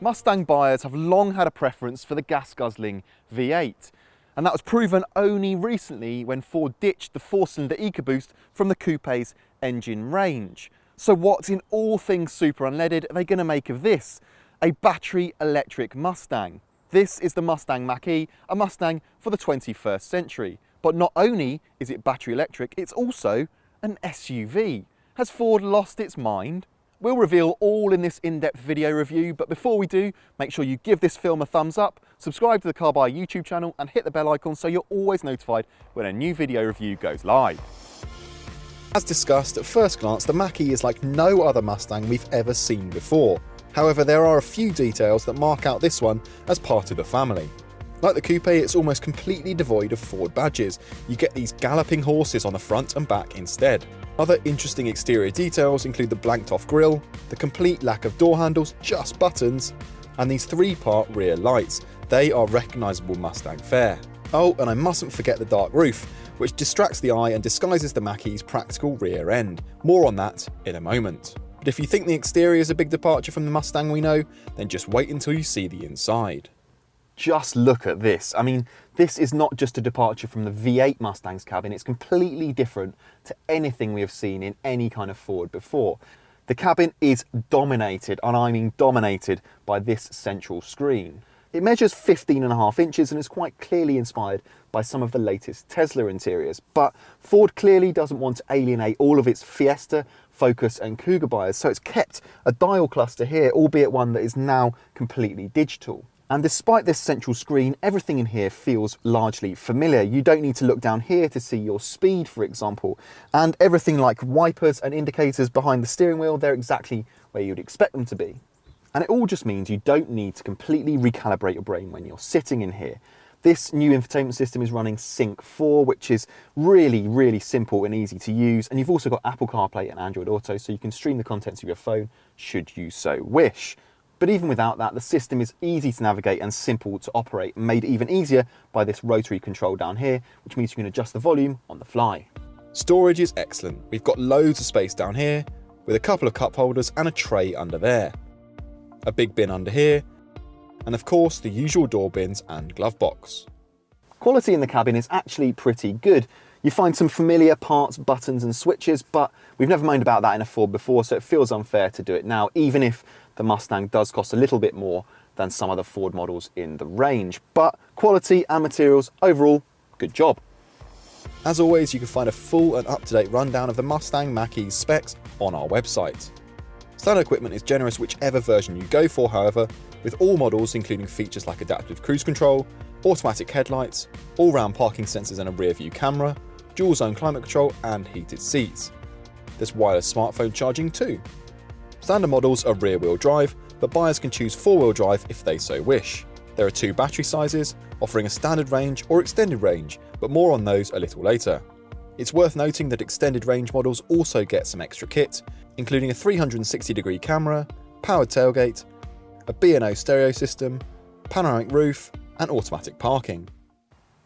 Mustang buyers have long had a preference for the gas-guzzling V8, and that was proven only recently when Ford ditched the 4-cylinder EcoBoost from the coupe's engine range. So what in all things super unleaded are they going to make of this? A battery electric Mustang. This is the Mustang Mach-E, a Mustang for the 21st century. But not only is it battery electric, it's also an SUV. Has Ford lost its mind? We'll reveal all in this in-depth video review, but before we do, make sure you give this film a thumbs up, subscribe to the Car Buyer YouTube channel and hit the bell icon so you're always notified when a new video review goes live. As discussed, at first glance, the Mach-E is like no other Mustang we've ever seen before. However, there are a few details that mark out this one as part of the family. Like the coupe, it's almost completely devoid of Ford badges. You get these galloping horses on the front and back instead. Other interesting exterior details include the blanked off grille, the complete lack of door handles, just buttons, and these 3-part rear lights. They are recognisable Mustang fare. Oh, and I mustn't forget the dark roof, which distracts the eye and disguises the Mach-E's practical rear end. More on that in a moment. But if you think the exterior is a big departure from the Mustang we know, then just wait until you see the inside. Just look at this. I mean, this is not just a departure from the V8 Mustang's cabin, it's completely different to anything we have seen in any kind of Ford before. The cabin is dominated, and I mean dominated, by this central screen. It measures 15.5 inches and is quite clearly inspired by some of the latest Tesla interiors, but Ford clearly doesn't want to alienate all of its Fiesta, Focus and Kuga buyers, so it's kept a dial cluster here, albeit one that is now completely digital. And despite this central screen, everything in here feels largely familiar. You don't need to look down here to see your speed, for example. And everything like wipers and indicators behind the steering wheel, they're exactly where you'd expect them to be. And it all just means you don't need to completely recalibrate your brain when you're sitting in here. This new infotainment system is running Sync 4, which is really simple and easy to use. And you've also got Apple CarPlay and Android Auto, so you can stream the contents of your phone should you so wish. But even without that, the system is easy to navigate and simple to operate, made even easier by this rotary control down here, which means you can adjust the volume on the fly. Storage is excellent. We've got loads of space down here, with a couple of cup holders and a tray under there. A big bin under here, and of course the usual door bins and glove box. Quality in the cabin is actually pretty good. You find some familiar parts, buttons and switches, but we've never moaned about that in a Ford before, so it feels unfair to do it now, even if the Mustang does cost a little bit more than some other Ford models in the range. But quality and materials, overall, good job. As always, you can find a full and up-to-date rundown of the Mustang Mach-E's specs on our website. Standard equipment is generous whichever version you go for, however, with all models including features like adaptive cruise control, automatic headlights, all-round parking sensors and a rear-view camera, dual-zone climate control and heated seats. There's wireless smartphone charging too. Standard models are rear-wheel drive, but buyers can choose 4-wheel drive if they so wish. There are 2 battery sizes, offering a standard range or extended range, but more on those a little later. It's worth noting that extended range models also get some extra kit, including a 360-degree camera, powered tailgate, a B&O stereo system, panoramic roof, and automatic parking.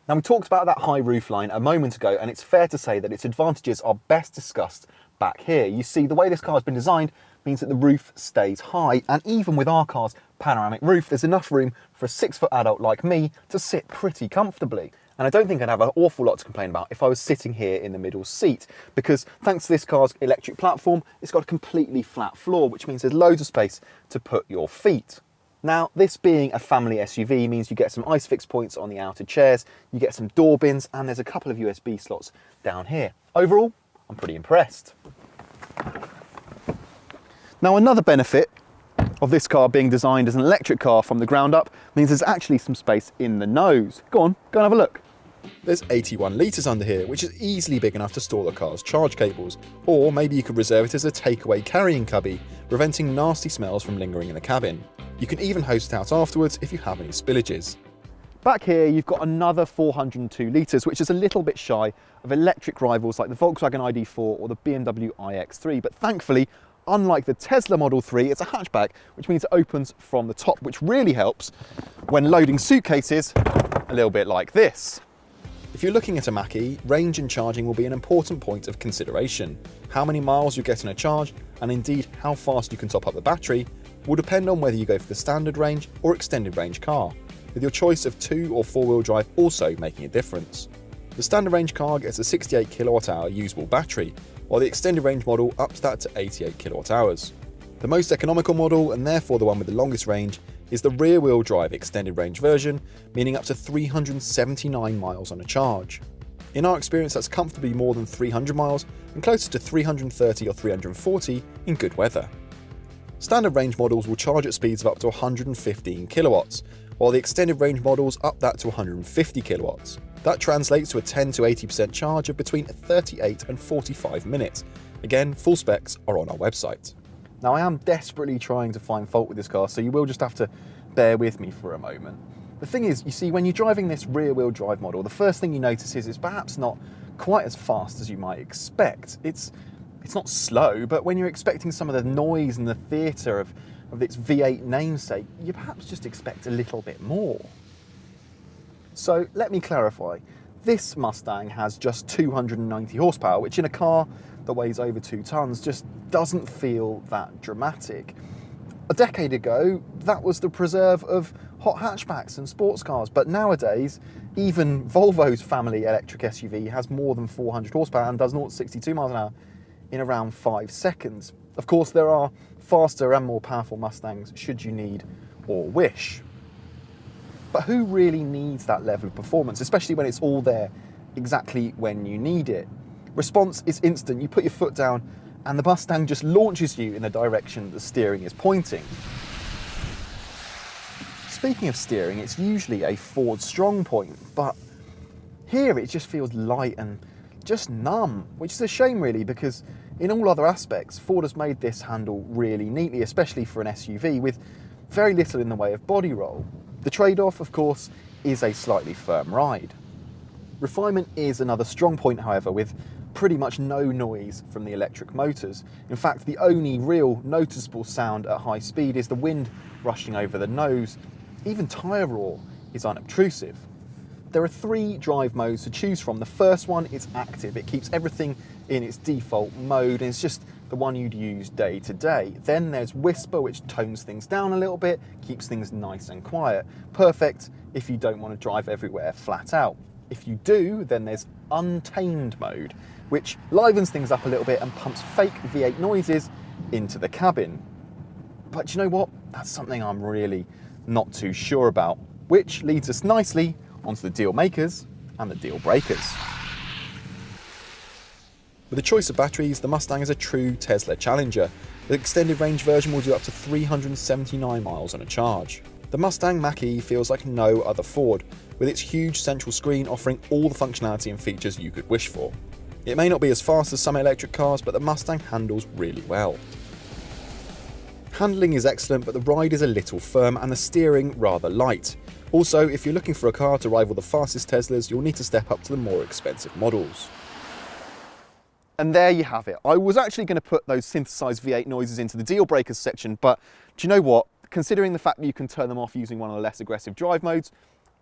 Now, we talked about that high roofline a moment ago, and it's fair to say that its advantages are best discussed back here. You see, the way this car has been designed means that the roof stays high, and even with our car's panoramic roof, there's enough room for a 6-foot adult like me to sit pretty comfortably. And I don't think I'd have an awful lot to complain about if I was sitting here in the middle seat, because thanks to this car's electric platform, it's got a completely flat floor, which means there's loads of space to put your feet. Now, this being a family SUV means you get some ISOFIX points on the outer chairs, you get some door bins, and there's a couple of USB slots down here. Overall, I'm pretty impressed. Now, another benefit of this car being designed as an electric car from the ground up means there's actually some space in the nose. Go on, go and have a look. There's 81 litres under here, which is easily big enough to store the car's charge cables, or maybe you could reserve it as a takeaway carrying cubby, preventing nasty smells from lingering in the cabin. You can even host it out afterwards if you have any spillages. Back here you've got another 402 litres, which is a little bit shy of electric rivals like the Volkswagen ID.4 or the BMW iX3, but thankfully, unlike the Tesla Model 3, it's a hatchback, which means it opens from the top, which really helps when loading suitcases a little bit like this. If you're looking at a Mach-E, range and charging will be an important point of consideration. How many miles you get in a charge, and indeed how fast you can top up the battery, will depend on whether you go for the standard range or extended range car, with your choice of 2 or 4-wheel drive also making a difference. The standard range car gets a 68 kWh usable battery, while the extended range model ups that to 88 kWh. The most economical model, and therefore the one with the longest range, is the rear-wheel drive extended range version, meaning up to 379 miles on a charge. In our experience, that's comfortably more than 300 miles and closer to 330 or 340 in good weather. Standard range models will charge at speeds of up to 115 kilowatts, while the extended range models up that to 150 kilowatts. That translates to a 10 to 80% charge of between 38 and 45 minutes. Again, full specs are on our website. Now, I am desperately trying to find fault with this car, so you will just have to bear with me for a moment. The thing is, you see, when you're driving this rear-wheel drive model, the first thing you notice is it's perhaps not quite as fast as you might expect. It's not slow, but when you're expecting some of the noise and the theatre of its V8 namesake, you perhaps just expect a little bit more. So let me clarify. This Mustang has just 290 horsepower, which in a car that weighs over 2 tons just doesn't feel that dramatic. A decade ago, that was the preserve of hot hatchbacks and sports cars, but nowadays, even Volvo's family electric SUV has more than 400 horsepower and does 0 to 62 miles an hour in around 5 seconds. Of course, there are faster and more powerful Mustangs should you need or wish. But who really needs that level of performance, especially when it's all there exactly when you need it? Response is instant. You put your foot down and the Mustang just launches you in the direction the steering is pointing. Speaking of steering, it's usually a forward strong point, but here it just feels light and just numb, which is a shame really, because in all other aspects, Ford has made this handle really neatly, especially for an SUV, with very little in the way of body roll. The trade-off, of course, is a slightly firm ride. Refinement is another strong point, however, with pretty much no noise from the electric motors. In fact, the only real noticeable sound at high speed is the wind rushing over the nose. Even tyre roar is unobtrusive. There are 3 drive modes to choose from. The first one is active. It keeps everything in its default mode, and it's just the one you'd use day to day. Then there's whisper, which tones things down a little bit, keeps things nice and quiet. Perfect if you don't want to drive everywhere flat out. If you do, then there's untamed mode, which livens things up a little bit and pumps fake V8 noises into the cabin. But you know what? That's something I'm really not too sure about, which leads us nicely onto the deal makers and the deal breakers. With the choice of batteries, the Mustang is a true Tesla challenger. The extended range version will do up to 379 miles on a charge. The Mustang Mach-E feels like no other Ford, with its huge central screen offering all the functionality and features you could wish for. It may not be as fast as some electric cars, but the Mustang handles really well. Handling is excellent, but the ride is a little firm and the steering rather light. Also, if you're looking for a car to rival the fastest Teslas, you'll need to step up to the more expensive models. And there you have it. I was actually going to put those synthesized V8 noises into the deal breakers section, but do you know what? Considering the fact that you can turn them off using one of the less aggressive drive modes,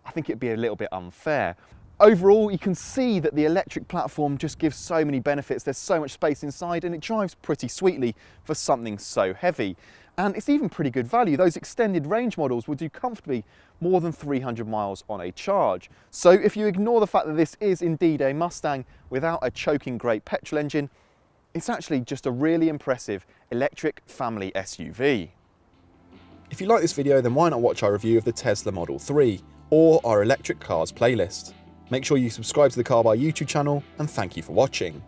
I think it'd be a little bit unfair. Overall, you can see that the electric platform just gives so many benefits. There's so much space inside and it drives pretty sweetly for something so heavy. And it's even pretty good value. Those extended range models will do comfortably more than 300 miles on a charge. So if you ignore the fact that this is indeed a Mustang without a choking great petrol engine, it's actually just a really impressive electric family SUV. If you like this video, then why not watch our review of the Tesla Model 3 or our electric cars playlist. Make sure you subscribe to the Car Bar YouTube channel, and thank you for watching.